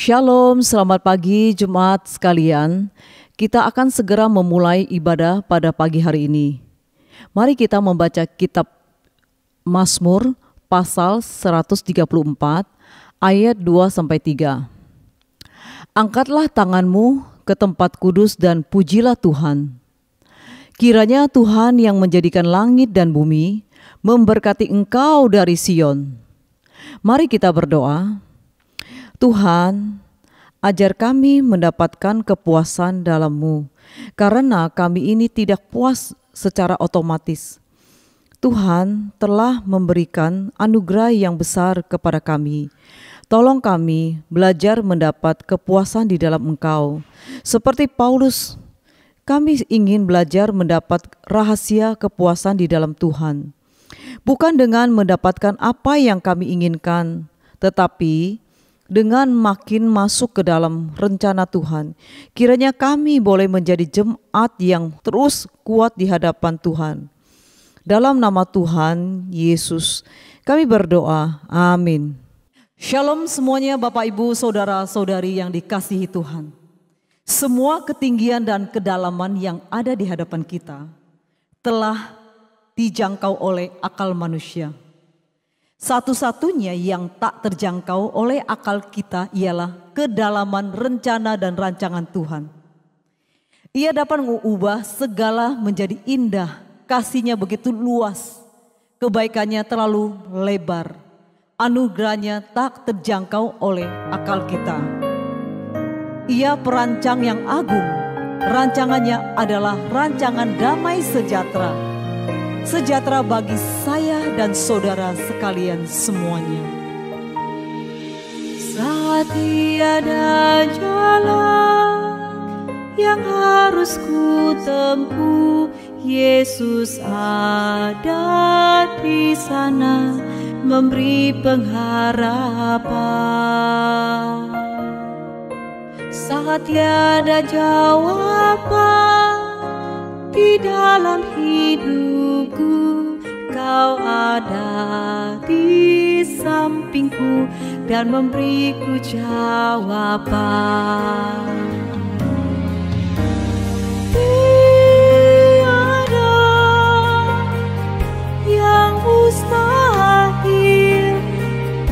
Shalom, selamat pagi jemaat sekalian. Kita akan segera memulai ibadah pada pagi hari ini. Mari kita membaca kitab Mazmur pasal 134 ayat 2-3. Angkatlah tanganmu ke tempat kudus dan pujilah Tuhan. Kiranya Tuhan yang menjadikan langit dan bumi memberkati engkau dari Sion. Mari kita berdoa. Tuhan, ajar kami mendapatkan kepuasan dalam-Mu, karena kami ini tidak puas secara otomatis. Tuhan telah memberikan anugerah yang besar kepada kami. Tolong kami belajar mendapat kepuasan di dalam Engkau. Seperti Paulus, kami ingin belajar mendapat rahasia kepuasan di dalam Tuhan. Bukan dengan mendapatkan apa yang kami inginkan, tetapi dengan makin masuk ke dalam rencana Tuhan. Kiranya kami boleh menjadi jemaat yang terus kuat di hadapan Tuhan. Dalam nama Tuhan Yesus kami berdoa, amin. Shalom semuanya Bapak Ibu Saudara-saudari yang dikasihi Tuhan. Semua ketinggian dan kedalaman yang ada di hadapan kita telah dijangkau oleh akal manusia. Satu-satunya yang tak terjangkau oleh akal kita ialah kedalaman rencana dan rancangan Tuhan. Ia dapat mengubah segala menjadi indah, kasih-Nya begitu luas, kebaikannya terlalu lebar, anugerahnya tak terjangkau oleh akal kita. Ia perancang yang agung, rancangannya adalah rancangan damai sejahtera. Sejahtera bagi saya dan saudara sekalian semuanya. Saat tiada jalan yang harus ku tempuh, Yesus ada di sana memberi pengharapan. Saat tiada jawaban di dalam hidupku, Kau ada di sampingku dan memberiku jawaban. Tiada yang mustahil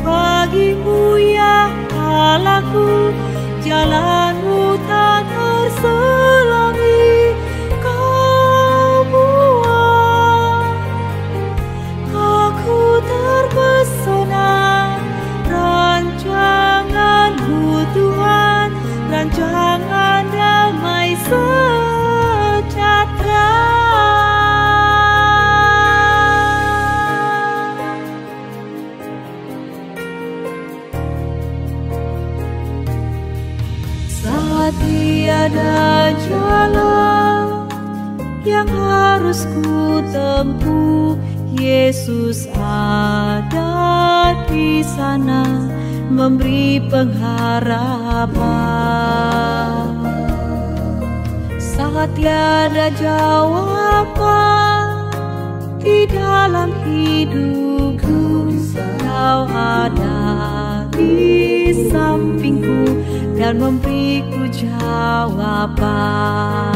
bagimu ya Allahku, jalanmu tak terselangi. Terpesona rancangan-Mu Tuhan, rancangan damai sejahtera. Saat tiada jalan yang harus ku tempuh, Yesus ada di sana memberi pengharapan. Saat tiada jawaban di dalam hidupku, Kau ada di sampingku dan memberiku jawaban.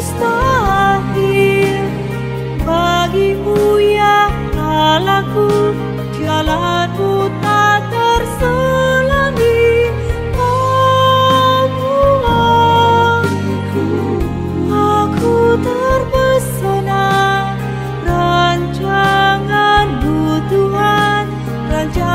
Mustahil bagimu ya Allahku, jalanmu tak terselangi. Aku terpesona rancangan-Mu Tuhan, rancangan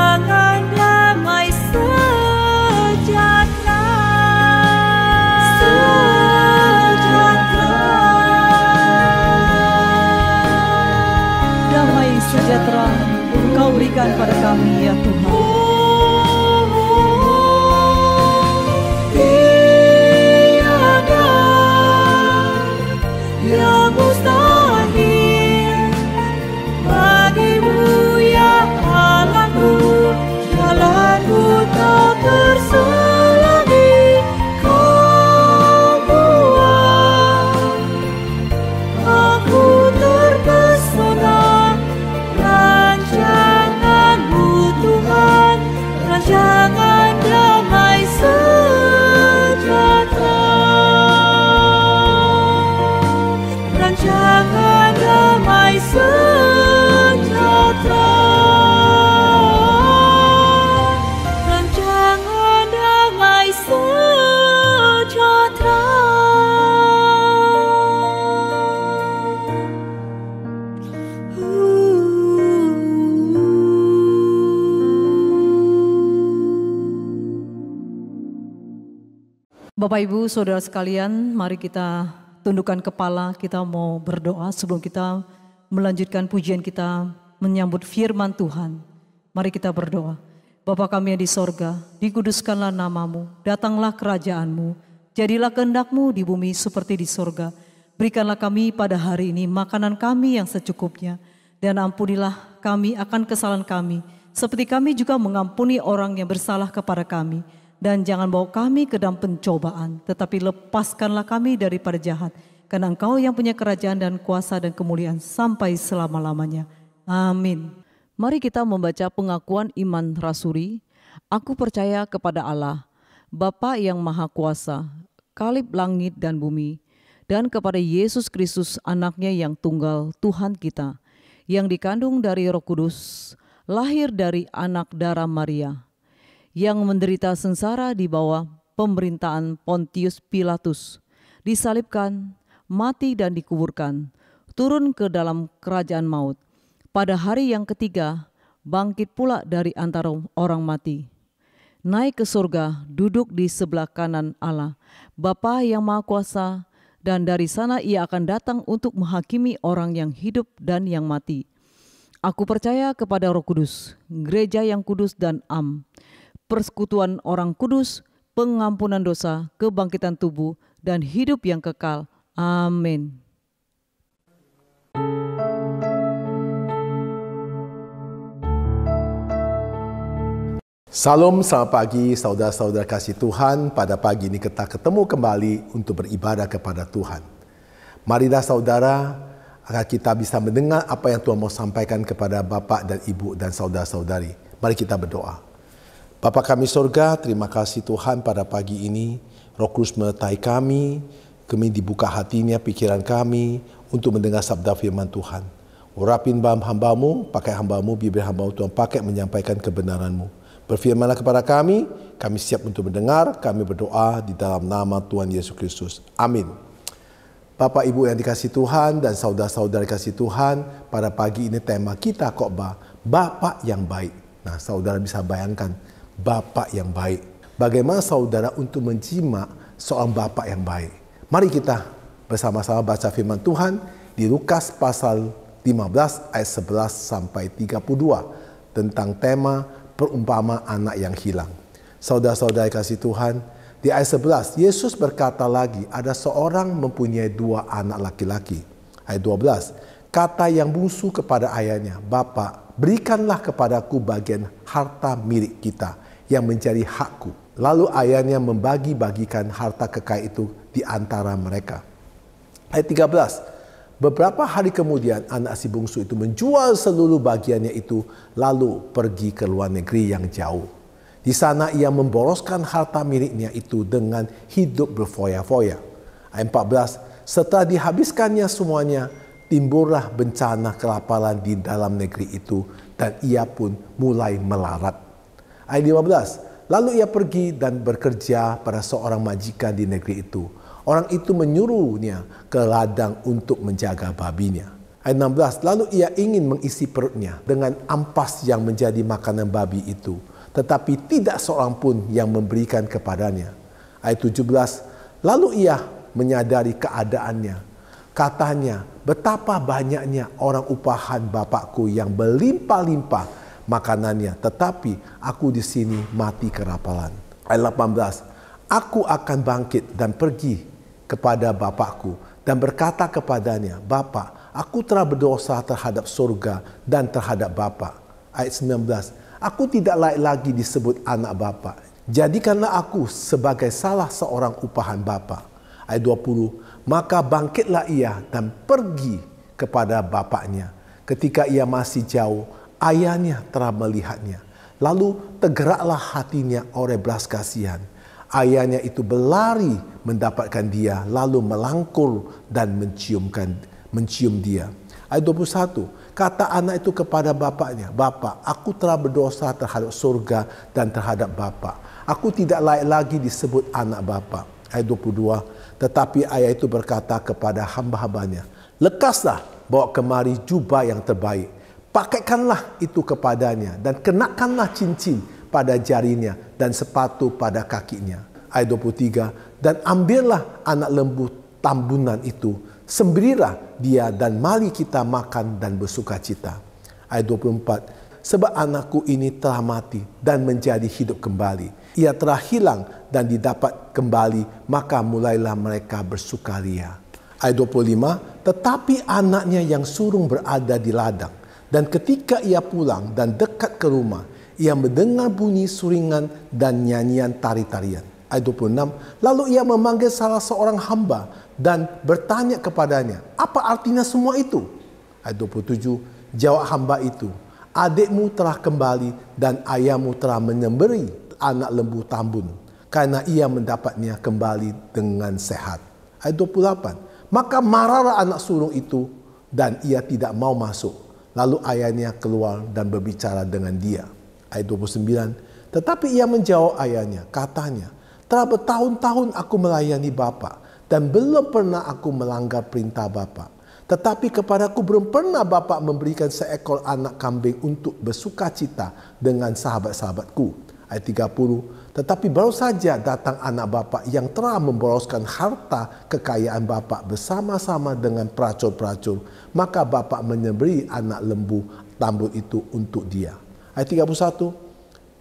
Bapak Ibu Saudara sekalian, mari kita tundukkan kepala, kita mau berdoa sebelum kita melanjutkan pujian kita menyambut firman Tuhan. Mari kita berdoa. Bapa kami yang di sorga, dikuduskanlah namamu, datanglah kerajaanmu, jadilah kehendak-Mu di bumi seperti di sorga. Berikanlah kami pada hari ini makanan kami yang secukupnya, dan ampunilah kami akan kesalahan kami, seperti kami juga mengampuni orang yang bersalah kepada kami. Dan jangan bawa kami ke dalam pencobaan, tetapi lepaskanlah kami daripada jahat, karena Engkau yang punya kerajaan dan kuasa dan kemuliaan sampai selama-lamanya. Amin. Mari kita membaca pengakuan iman rasuli. Aku percaya kepada Allah, Bapa yang Maha Kuasa, Kalib langit dan bumi, dan kepada Yesus Kristus anaknya yang tunggal, Tuhan kita, yang dikandung dari Roh Kudus, lahir dari anak darah Maria, yang menderita sengsara di bawah pemerintahan Pontius Pilatus, disalibkan, mati dan dikuburkan, turun ke dalam kerajaan maut. Pada hari yang ketiga, bangkit pula dari antara orang mati. Naik ke surga, duduk di sebelah kanan Allah, Bapa yang Maha Kuasa, dan dari sana ia akan datang untuk menghakimi orang yang hidup dan yang mati. Aku percaya kepada Roh Kudus, gereja yang kudus dan persekutuan orang kudus, pengampunan dosa, kebangkitan tubuh, dan hidup yang kekal. Amin. Salam, selamat pagi saudara-saudara kasih Tuhan. Pada pagi ini kita ketemu kembali untuk beribadah kepada Tuhan. Marilah saudara, agar kita bisa mendengar apa yang Tuhan mau sampaikan kepada Bapak dan Ibu dan saudara-saudari. Mari kita berdoa. Bapa kami sorga, terima kasih Tuhan pada pagi ini. Roh Kudus menyertai kami dibuka hatinya, pikiran kami untuk mendengar sabda firman Tuhan. Urapin hamba-Mu, pakai hamba-Mu, bibir hamba-Mu Tuhan pakai menyampaikan kebenaran-Mu. Berfirmanlah kepada kami siap untuk mendengar, kami berdoa di dalam nama Tuhan Yesus Kristus. Amin. Bapak Ibu yang dikasihi Tuhan dan saudara-saudara dikasihi Tuhan, pada pagi ini tema kita khotbah Bapak yang baik. Nah, saudara bisa bayangkan Bapak yang baik. Bagaimana saudara untuk menjimak seorang Bapak yang baik? Mari kita bersama-sama baca firman Tuhan di Lukas pasal 15 ayat 11 sampai 32 tentang tema perumpama anak yang hilang. Saudara-saudara kasih Tuhan, di ayat 11 Yesus berkata lagi, ada seorang mempunyai 2 anak laki-laki. Ayat 12, kata yang bungsu kepada ayahnya, Bapa, berikanlah kepadaku bagian harta milik kita yang menjadi hakku. Lalu ayahnya membagi-bagikan harta kekayaan itu di antara mereka. Ayat 13, beberapa hari kemudian anak si bungsu itu menjual seluruh bagiannya itu lalu pergi ke luar negeri yang jauh. Di sana ia memboroskan harta miliknya itu dengan hidup berfoya-foya. Ayat 14, setelah dihabiskannya semuanya, timbullah bencana kelaparan di dalam negeri itu dan ia pun mulai melarat. Ayat 15, lalu ia pergi dan bekerja pada seorang majikan di negeri itu. Orang itu menyuruhnya ke ladang untuk menjaga babinya. Ayat 16, lalu ia ingin mengisi perutnya dengan ampas yang menjadi makanan babi itu. Tetapi tidak seorang pun yang memberikan kepadanya. Ayat 17, lalu ia menyadari keadaannya. Katanya, betapa banyaknya orang upahan Bapakku yang berlimpah-limpah makanannya. Tetapi aku di sini mati kelaparan. Ayat 18, aku akan bangkit dan pergi kepada Bapakku dan berkata kepadanya, Bapa, aku telah berdosa terhadap surga dan terhadap Bapa. Ayat 19, aku tidak layak lagi disebut anak Bapa. Jadikanlah aku sebagai salah seorang upahan Bapa. Ayat 20, maka bangkitlah ia dan pergi kepada bapaknya. Ketika ia masih jauh, ayahnya telah melihatnya. Lalu tergeraklah hatinya oleh belas kasihan. Ayahnya itu berlari mendapatkan dia, lalu melangkul dan mencium dia. Ayat 21, kata anak itu kepada bapaknya, Bapa, aku telah berdosa terhadap surga dan terhadap Bapa. Aku tidak layak lagi disebut anak Bapa. Ayat 22, tetapi ayah itu berkata kepada hamba-hambanya, lekaslah, bawa kemari jubah yang terbaik. Pakaikanlah itu kepadanya dan kenakanlah cincin pada jarinya dan sepatu pada kakinya. ayat 23, dan ambillah anak lembu tambunan itu, sembelilah dia dan mari kita makan dan bersukacita. Ayat 24, sebab anakku ini telah mati dan menjadi hidup kembali. Ia telah hilang dan didapat kembali, maka mulailah mereka bersukaria. Ayat 25, tetapi anaknya yang sulung berada di ladang, dan ketika ia pulang dan dekat ke rumah, ia mendengar bunyi suringan dan nyanyian tari-tarian. Ayat 26, lalu ia memanggil salah seorang hamba dan bertanya kepadanya, apa artinya semua itu? Ayat 27, jawab hamba itu, adikmu telah kembali dan ayahmu telah menyembelih anak lembu tambun, karena ia mendapatnya kembali dengan sehat. Ayat 28, maka marahlah anak sulung itu dan ia tidak mau masuk. Lalu ayahnya keluar dan berbicara dengan dia. Ayat 29, tetapi ia menjawab ayahnya, katanya, telah bertahun-tahun aku melayani Bapa dan belum pernah aku melanggar perintah Bapa. Tetapi kepadaku belum pernah Bapa memberikan seekor anak kambing untuk bersukacita dengan sahabat-sahabatku. Ayat 30, tetapi baru saja datang anak Bapa yang telah memboroskan harta kekayaan Bapa bersama-sama dengan peracur-peracur. Maka Bapa menyembelih anak lembu tambun itu untuk dia. Ayat 31,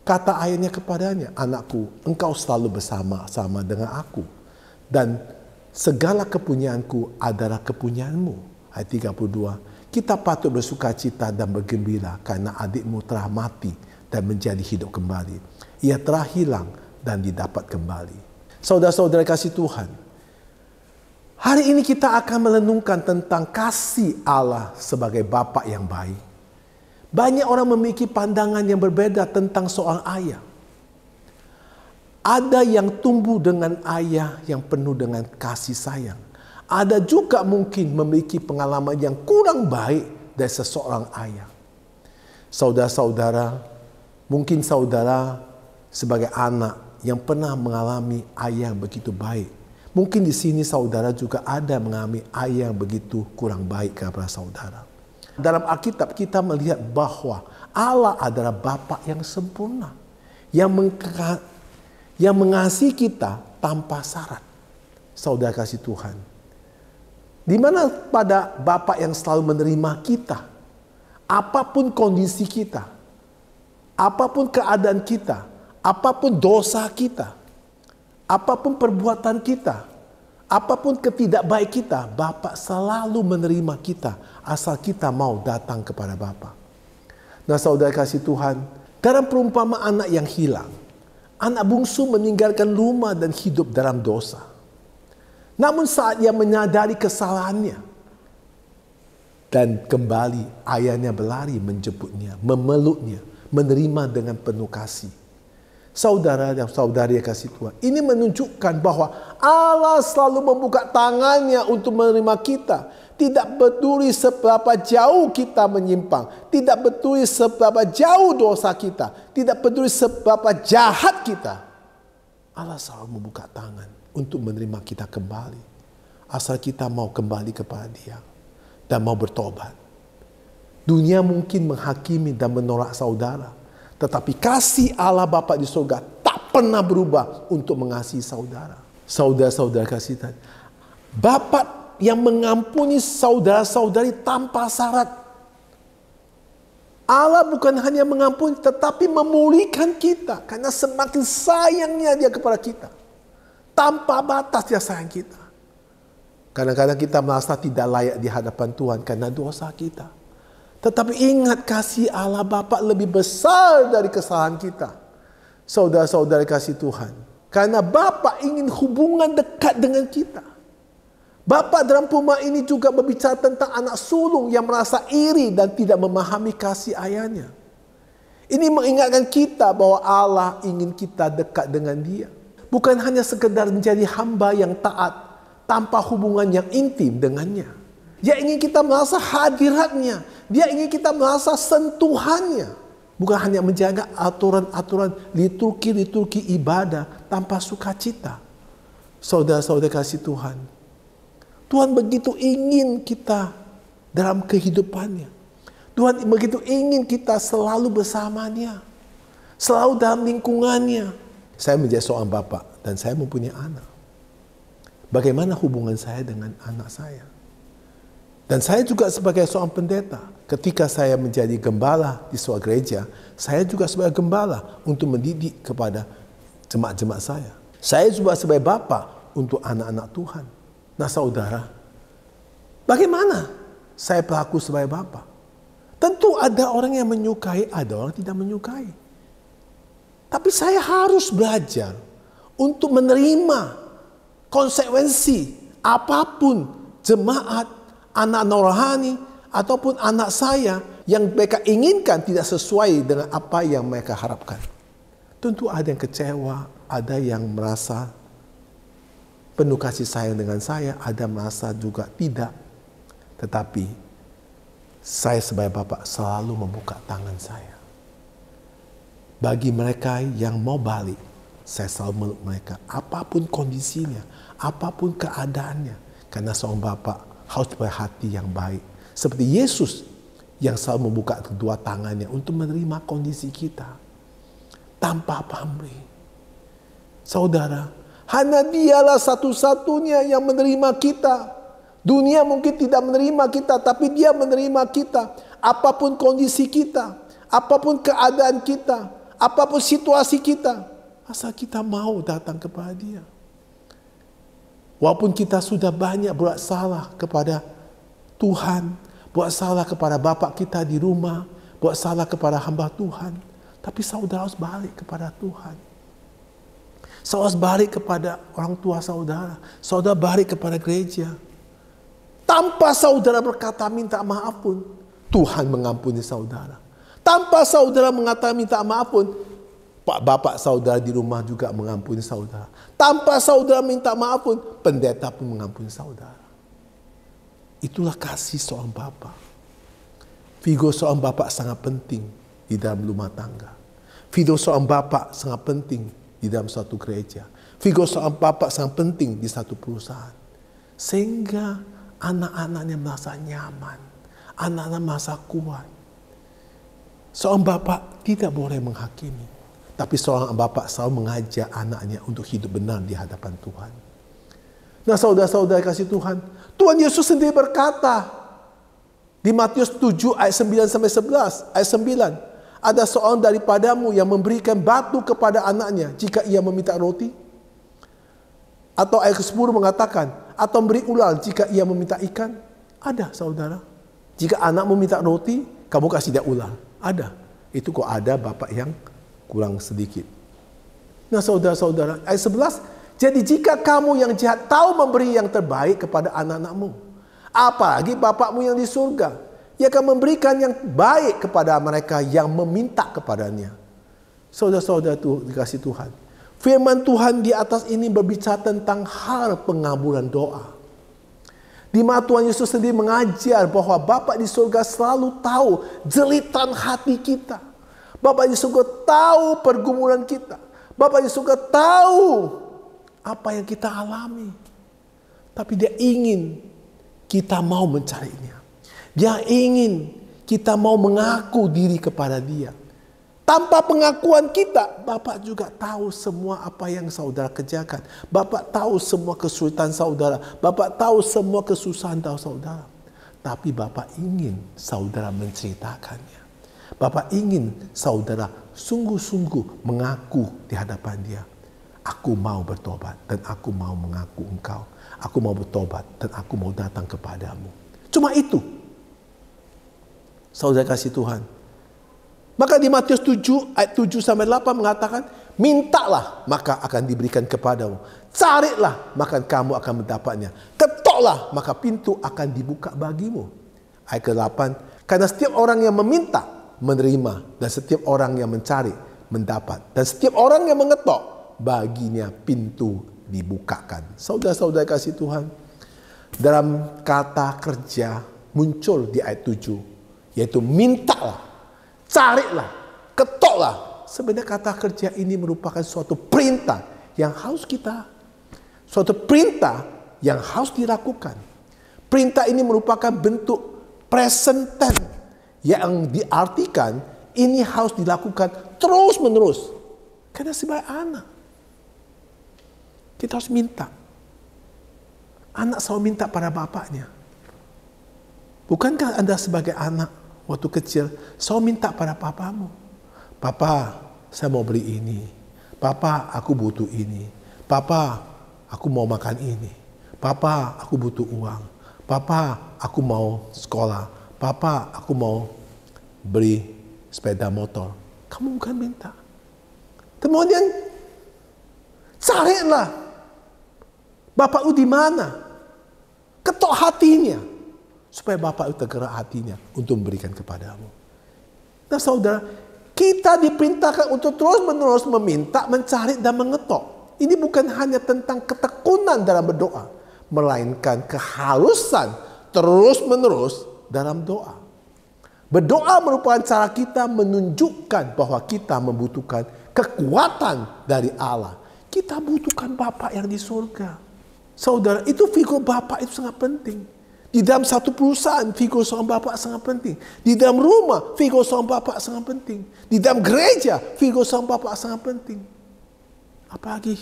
kata ayahnya kepadanya, anakku, engkau selalu bersama-sama dengan aku, dan segala kepunyaanku adalah kepunyaanmu. Ayat 32, kita patut bersukacita dan bergembira karena adikmu telah mati dan menjadi hidup kembali. Ia telah hilang dan didapat kembali. Saudara-saudara kasih Tuhan, hari ini kita akan merenungkan tentang kasih Allah sebagai Bapa yang baik. Banyak orang memiliki pandangan yang berbeda tentang soal ayah. Ada yang tumbuh dengan ayah yang penuh dengan kasih sayang. Ada juga mungkin memiliki pengalaman yang kurang baik dari seseorang ayah. Saudara-saudara, mungkin saudara sebagai anak yang pernah mengalami ayah yang begitu baik. Mungkin di sini saudara juga ada mengalami ayah yang begitu kurang baik kepada saudara. Dalam Alkitab kita melihat bahwa Allah adalah Bapa yang sempurna, yang mengasihi kita tanpa syarat. Saudara kasih Tuhan, di mana pada Bapa yang selalu menerima kita, apapun kondisi kita, apapun keadaan kita, apapun dosa kita, apapun perbuatan kita, apapun ketidakbaik kita, Bapa selalu menerima kita asal kita mau datang kepada Bapa. Nah, saudara kasih Tuhan, dalam perumpamaan anak yang hilang, anak bungsu meninggalkan rumah dan hidup dalam dosa. Namun saat ia menyadari kesalahannya dan kembali, ayahnya berlari menjemputnya, memeluknya, menerima dengan penuh kasih. Saudara dan saudari yang kasih Tuhan, ini menunjukkan bahwa Allah selalu membuka tangannya untuk menerima kita. Tidak peduli seberapa jauh kita menyimpang, tidak peduli seberapa jauh dosa kita, tidak peduli seberapa jahat kita. Allah selalu membuka tangan untuk menerima kita kembali. Asal kita mau kembali kepada Dia dan mau bertobat. Dunia mungkin menghakimi dan menolak saudara, tetapi kasih Allah Bapa di surga tak pernah berubah untuk mengasihi saudara. Saudara-saudara kasih Tuhan, Bapa yang mengampuni saudara-saudari tanpa syarat. Allah bukan hanya mengampuni tetapi memulihkan kita karena semakin sayangnya Dia kepada kita. Tanpa batas Dia sayang kita. Kadang-kadang kita merasa tidak layak di hadapan Tuhan karena dosa kita. Tetapi ingat, kasih Allah Bapa lebih besar dari kesalahan kita. Saudara-saudara kasih Tuhan, karena Bapa ingin hubungan dekat dengan kita. Bapa dalam perumpamaan ini juga berbicara tentang anak sulung yang merasa iri dan tidak memahami kasih ayahnya. Ini mengingatkan kita bahwa Allah ingin kita dekat dengan Dia. Bukan hanya sekedar menjadi hamba yang taat tanpa hubungan yang intim dengannya. Dia ingin kita merasa hadiratnya. Dia ingin kita merasa sentuhannya. Bukan hanya menjaga aturan-aturan liturgi ibadah tanpa sukacita. Saudara-saudara kasih Tuhan, Tuhan begitu ingin kita dalam kehidupannya. Tuhan begitu ingin kita selalu bersamanya, selalu dalam lingkungannya. Saya menjadi seorang bapa dan saya mempunyai anak. Bagaimana hubungan saya dengan anak saya? Dan saya juga sebagai seorang pendeta, ketika saya menjadi gembala di sebuah gereja, saya juga sebagai gembala untuk mendidik kepada jemaat-jemaat saya. Saya juga sebagai bapa untuk anak-anak Tuhan. Nah saudara, bagaimana saya berlaku sebagai bapa? Tentu ada orang yang menyukai, ada orang yang tidak menyukai. Tapi saya harus belajar untuk menerima konsekuensi apapun jemaat, anak rohani, ataupun anak saya yang mereka inginkan tidak sesuai dengan apa yang mereka harapkan. Tentu ada yang kecewa, ada yang merasa penuh kasih sayang dengan saya, ada merasa juga tidak. Tetapi saya sebagai bapak selalu membuka tangan saya. Bagi mereka yang mau balik, saya selalu meluk mereka. Apapun kondisinya, apapun keadaannya. Karena seorang bapak harus berhati yang baik. Seperti Yesus yang selalu membuka kedua tangannya untuk menerima kondisi kita. Tanpa pamrih. Saudara, hanya dialah satu-satunya yang menerima kita. Dunia mungkin tidak menerima kita, tapi dia menerima kita. Apapun kondisi kita, apapun keadaan kita, apapun situasi kita. Asal kita mau datang kepada dia. Walaupun kita sudah banyak buat salah kepada Tuhan, buat salah kepada bapak kita di rumah, buat salah kepada hamba Tuhan. Tapi saudara harus balik kepada Tuhan. Saudara harus balik kepada orang tua saudara. Saudara balik kepada gereja. Tanpa saudara berkata minta maaf pun, Tuhan mengampuni saudara. Tanpa saudara mengatakan minta maaf pun, Pak bapak saudara di rumah juga mengampuni saudara. Tanpa saudara minta maaf pun, pendeta pun mengampuni saudara. Itulah kasih seorang bapak. Figur seorang bapak sangat penting di dalam rumah tangga. Figur seorang bapak sangat penting di dalam suatu gereja. Figur seorang bapak sangat penting di satu perusahaan. Sehingga anak-anaknya merasa nyaman. Anak-anak merasa kuat. Seorang bapak tidak boleh menghakimi. Tapi seorang bapak selalu mengajak anaknya untuk hidup benar di hadapan Tuhan. Nah saudara-saudara kasih Tuhan. Tuhan Yesus sendiri berkata. Di Matius 7 ayat 9 sampai 11. Ayat 9. Ada seorang daripadamu yang memberikan batu kepada anaknya jika ia meminta roti. Atau ayat ke-10 mengatakan. Atau memberi ular jika ia meminta ikan. Ada saudara. Jika anak meminta roti, kamu kasih dia ular. Ada. Itu kok ada bapak yang kurang sedikit. Nah saudara-saudara, ayat 11. Jadi jika kamu yang jahat tahu memberi yang terbaik kepada anak-anakmu, apalagi bapakmu yang di surga, ia akan memberikan yang baik kepada mereka yang meminta kepadanya. Saudara-saudara dikasih Tuhan. Firman Tuhan di atas ini berbicara tentang hal pengabulan doa. Di mana Tuhan Yesus sendiri mengajar bahwa Bapa di surga selalu tahu jelitan hati kita. Bapa di surga tahu pergumulan kita. Bapa di surga tahu apa yang kita alami. Tapi dia ingin kita mau mencarinya. Dia ingin kita mau mengaku diri kepada dia. Tanpa pengakuan kita, Bapak juga tahu semua apa yang saudara kerjakan. Bapak tahu semua kesulitan saudara. Bapak tahu semua kesusahan saudara. Tapi Bapak ingin saudara menceritakannya. Bapak ingin saudara sungguh-sungguh mengaku di hadapan dia. Aku mau bertobat dan aku mau mengaku engkau. Aku mau bertobat dan aku mau datang kepadamu. Cuma itu. Saudara kasih Tuhan. Maka di Matius 7 ayat 7 sampai 8 mengatakan, mintalah maka akan diberikan kepadamu. Carilah maka kamu akan mendapatnya. Ketoklah maka pintu akan dibuka bagimu. Ayat ke-8, karena setiap orang yang meminta menerima, dan setiap orang yang mencari mendapat, dan setiap orang yang mengetok baginya pintu dibukakan. Saudara-saudara kasih Tuhan, dalam kata kerja muncul di ayat 7, yaitu mintalah, carilah, ketoklah. Sebenarnya kata kerja ini merupakan suatu perintah yang harus suatu perintah yang harus dilakukan. Perintah ini merupakan bentuk present tense yang diartikan ini harus dilakukan terus menerus. Karena sebagai anak. Kita harus minta. Anak selalu minta pada bapaknya. Bukankah Anda sebagai anak waktu kecil selalu minta pada papamu? Papa, saya mau beli ini. Papa, aku butuh ini. Papa, aku mau makan ini. Papa, aku butuh uang. Papa, aku mau sekolah. Papa, aku mau beli sepeda motor. Kamu bukan minta. Kemudian carilah bapak lu di mana. Ketok hatinya. Supaya bapak itu tergerak hatinya untuk memberikan kepadamu. Nah saudara, kita diperintahkan untuk terus-menerus meminta, mencari, dan mengetok. Ini bukan hanya tentang ketekunan dalam berdoa, melainkan keharusan terus-menerus dalam doa. Berdoa merupakan cara kita menunjukkan bahwa kita membutuhkan kekuatan dari Allah. Kita butuhkan Bapa yang di surga. Saudara, itu figur Bapa itu sangat penting. Di dalam satu perusahaan, figur seorang bapak sangat penting. Di dalam rumah, figur seorang bapak sangat penting. Di dalam gereja, figur seorang bapak sangat penting. Apalagi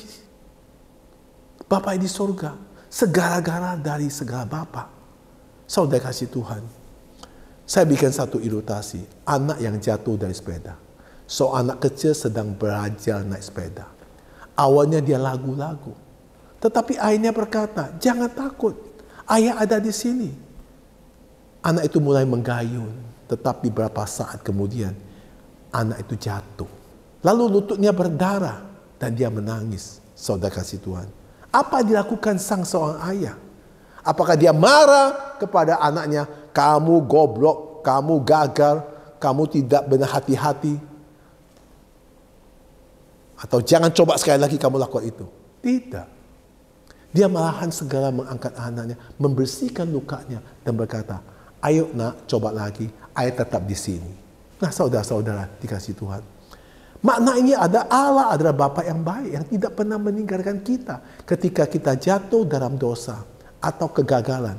Bapak di surga, segala-gala dari segala bapak. Saudara kasih Tuhan, saya bikin satu ilustrasi. Anak yang jatuh dari sepeda. Anak kecil sedang belajar naik sepeda. Awalnya dia lagu-lagu. Tetapi ayahnya berkata, jangan takut. Ayah ada di sini. Anak itu mulai menggayun. Tetapi beberapa saat kemudian anak itu jatuh. Lalu lututnya berdarah dan dia menangis. Saudara kasih Tuhan. Apa dilakukan sang seorang ayah? Apakah dia marah kepada anaknya? Kamu goblok, kamu gagal, kamu tidak benar hati-hati. Atau jangan coba sekali lagi kamu lakukan itu. Tidak. Dia malahan segera mengangkat anaknya, membersihkan lukanya dan berkata, ayo nak, coba lagi, ayah tetap di sini. Nah saudara-saudara dikasih Tuhan. Makna ini ada Allah adalah Bapa yang baik, yang tidak pernah meninggalkan kita ketika kita jatuh dalam dosa atau kegagalan.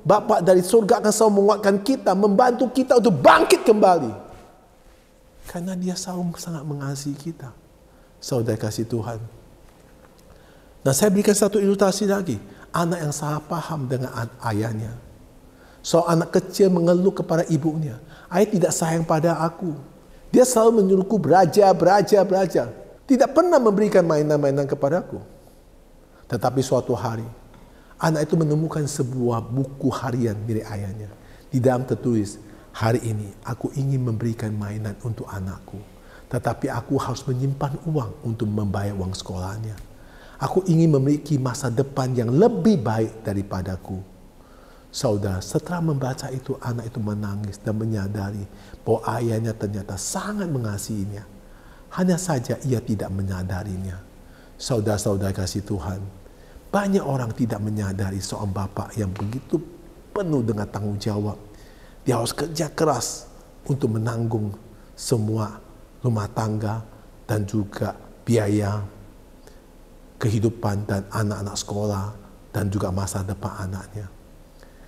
Bapa dari surga akan selalu menguatkan kita, membantu kita untuk bangkit kembali. Karena dia selalu sangat mengasihi kita. Saudara kasih Tuhan. Nah saya berikan satu ilustrasi lagi. Anak yang salah paham dengan ayahnya. Anak kecil mengeluh kepada ibunya. Ayah tidak sayang pada aku. Dia selalu menyuruhku belajar. Tidak pernah memberikan mainan-mainan kepadaku. Tetapi suatu hari, anak itu menemukan sebuah buku harian milik ayahnya. Di dalam tertulis, hari ini aku ingin memberikan mainan untuk anakku. Tetapi aku harus menyimpan uang untuk membayar uang sekolahnya. Aku ingin memiliki masa depan yang lebih baik daripadaku. Saudara, setelah membaca itu, anak itu menangis dan menyadari bahwa ayahnya ternyata sangat mengasihinya. Hanya saja ia tidak menyadarinya. Saudara-saudara kasih Tuhan, banyak orang tidak menyadari seorang bapak yang begitu penuh dengan tanggung jawab. Dia harus kerja keras untuk menanggung semua rumah tangga dan juga biaya kehidupan dan anak-anak sekolah dan juga masa depan anaknya.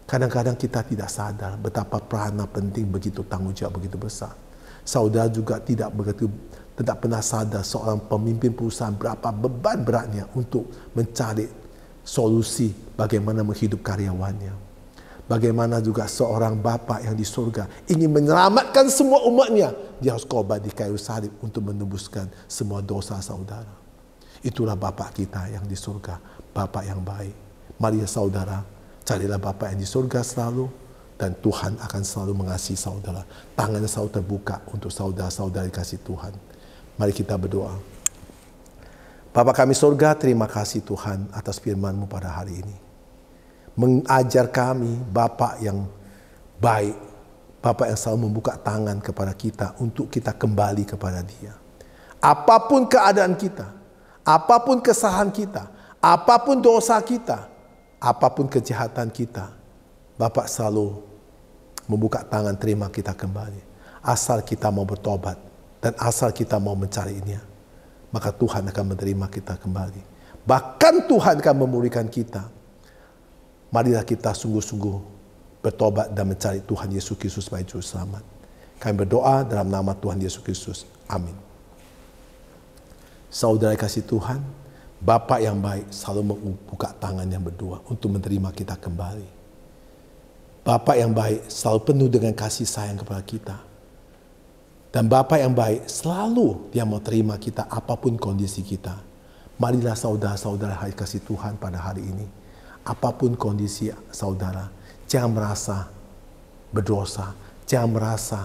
Kadang-kadang kita tidak sadar betapa peranan penting begitu tanggung jawab begitu besar. Saudara juga tidak pernah sadar seorang pemimpin perusahaan berapa beban beratnya untuk mencari solusi bagaimana menghidup karyawannya. Bagaimana juga seorang bapa yang di surga ingin menyelamatkan semua umatnya. Dia harus korban di kayu salib untuk menembuskan semua dosa saudara. Itulah Bapa kita yang di surga, Bapa yang baik. Mari saudara, carilah Bapa yang di surga selalu, dan Tuhan akan selalu mengasihi saudara. Tangannya selalu terbuka untuk saudara-saudara dikasih Tuhan. Mari kita berdoa. Bapa kami surga, terima kasih Tuhan atas firman-Mu pada hari ini. Mengajar kami Bapa yang baik, Bapa yang selalu membuka tangan kepada kita untuk kita kembali kepada Dia. Apapun keadaan kita, apapun kesalahan kita, apapun dosa kita, apapun kejahatan kita, Bapak selalu membuka tangan terima kita kembali. Asal kita mau bertobat dan asal kita mau mencari-Nya, maka Tuhan akan menerima kita kembali. Bahkan Tuhan akan memulihkan kita. Marilah kita sungguh-sungguh bertobat dan mencari Tuhan Yesus Kristus sebagai Juru Selamat. Kami berdoa dalam nama Tuhan Yesus Kristus. Amin. Saudara kasih Tuhan, Bapa yang baik selalu membuka tangannya berdua untuk menerima kita kembali. Bapa yang baik selalu penuh dengan kasih sayang kepada kita. Dan Bapa yang baik selalu dia mau terima kita apapun kondisi kita. Marilah saudara-saudara hari kasih Tuhan pada hari ini. Apapun kondisi saudara, jangan merasa berdosa, jangan merasa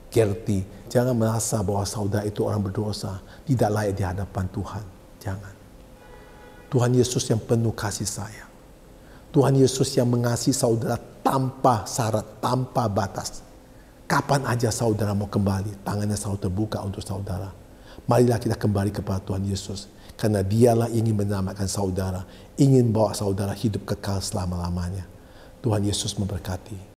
guilty, jangan merasa bahwa saudara itu orang berdosa, tidak layak di hadapan Tuhan. Jangan. Tuhan Yesus yang penuh kasih sayang. Tuhan Yesus yang mengasihi saudara tanpa syarat, tanpa batas. Kapan aja saudara mau kembali, tangannya selalu terbuka untuk saudara. Marilah kita kembali kepada Tuhan Yesus. Karena dialah ingin menyelamatkan saudara, ingin bawa saudara hidup kekal selama-lamanya. Tuhan Yesus memberkati.